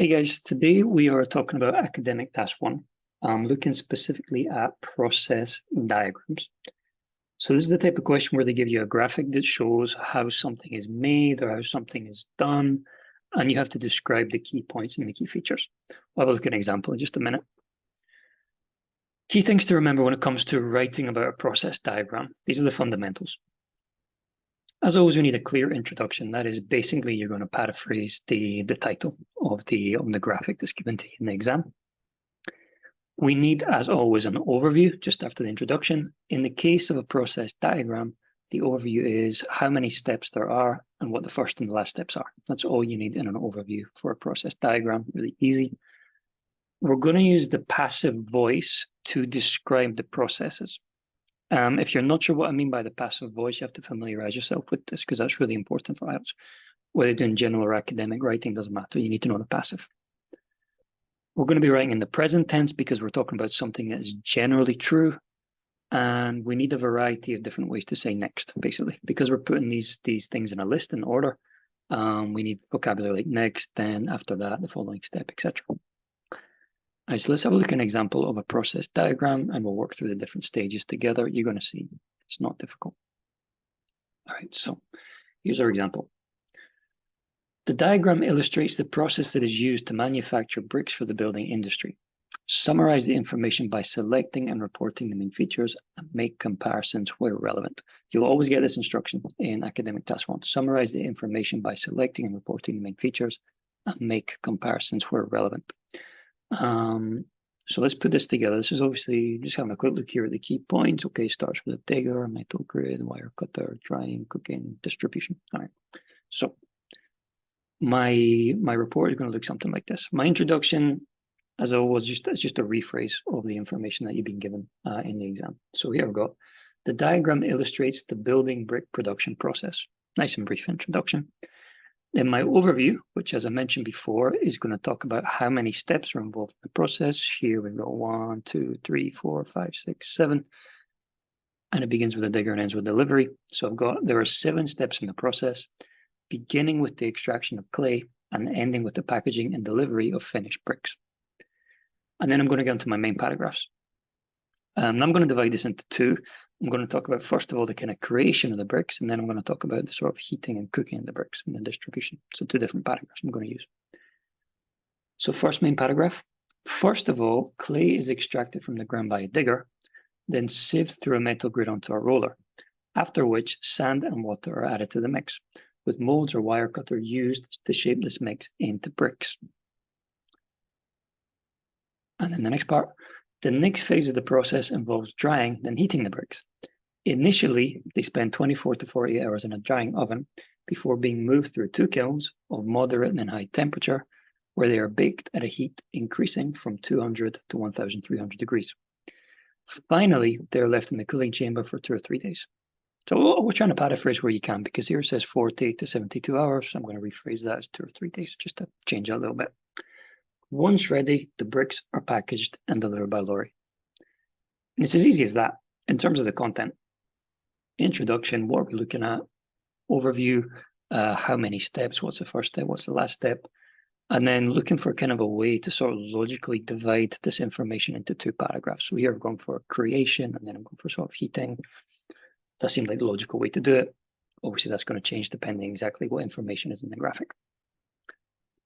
Hey guys, today we are talking about academic task 1, looking specifically at process diagrams. So this is the type of question where they give you a graphic that shows how something is made or how something is done, and you have to describe the key points and the key features. We'll have a look at an example in just a minute. Key things to remember when it comes to writing about a process diagram. These are the fundamentals. As always, we need a clear introduction. That is basically you're going to paraphrase the title of the graphic that's given to you in the exam. We need, as always, an overview just after the introduction. In the case of a process diagram, the overview is how many steps there are and what the first and the last steps are. That's all you need in an overview for a process diagram. Really easy. We're going to use the passive voice to describe the processes. If you're not sure what I mean by the passive voice, you have to familiarize yourself with this because that's really important for IELTS. Whether you're doing general or academic writing, doesn't matter. You need to know the passive. We're going to be writing in the present tense because we're talking about something that is generally true. And we need a variety of different ways to say next, basically, because we're putting these things in a list in order. We need vocabulary like next, then, after that, the following step, etc. All right, so let's have a look at an example of a process diagram and we'll work through the different stages together. You're going to see it's not difficult. All right, so here's our example. The diagram illustrates the process that is used to manufacture bricks for the building industry. Summarize the information by selecting and reporting the main features and make comparisons where relevant. You'll always get this instruction in academic task 1. Summarize the information by selecting and reporting the main features and make comparisons where relevant. So let's put this together. This is obviously just having a quick look here at the key points. Okay, starts with a digger, metal grid, wire cutter, drying, cooking, distribution. All right. So my report is going to look something like this. My introduction, as always, it's just a rephrase of the information that you've been given in the exam. So here we go. The diagram illustrates the building brick production process. Nice and brief introduction. Then my overview, which as I mentioned before, is going to talk about how many steps are involved in the process. Here we've got 1, 2, 3, 4, 5, 6, 7. And it begins with a digger and ends with delivery. So there are 7 steps in the process, beginning with the extraction of clay and ending with the packaging and delivery of finished bricks. And then I'm going to get into my main paragraphs. And I'm going to divide this into 2. I'm going to talk about, first of all, the kind of creation of the bricks, and then I'm going to talk about the sort of heating and cooking of the bricks and the distribution. So 2 different paragraphs I'm going to use. So first main paragraph. First of all, clay is extracted from the ground by a digger, then sieved through a metal grid onto a roller, after which sand and water are added to the mix, with molds or wire cutter used to shape this mix into bricks. And then the next part. The next phase of the process involves drying, then heating the bricks. Initially, they spend 24 to 48 hours in a drying oven before being moved through 2 kilns of moderate and high temperature, where they are baked at a heat increasing from 200 to 1,300 degrees. Finally, they are left in the cooling chamber for 2 or 3 days. So we're trying to paraphrase where you can, because here it says 40 to 72 hours. So I'm going to rephrase that as 2 or 3 days, just to change that a little bit. Once ready, the bricks are packaged and delivered by lorry. And it's as easy as that. In terms of the content, introduction, what are we looking at? Overview, how many steps, what's the first step, what's the last step? And then looking for kind of a way to sort of logically divide this information into 2 paragraphs. So here I'm going for creation, and then I'm going for sort of heating. That seemed like the logical way to do it. Obviously, that's going to change depending exactly what information is in the graphic.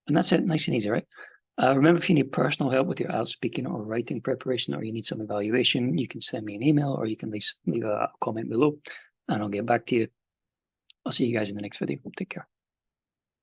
And that's it, nice and easy, right? Remember, if you need personal help with your IELTS speaking or writing preparation, or you need some evaluation, you can send me an email or you can leave a comment below and I'll get back to you. I'll see you guys in the next video. Take care.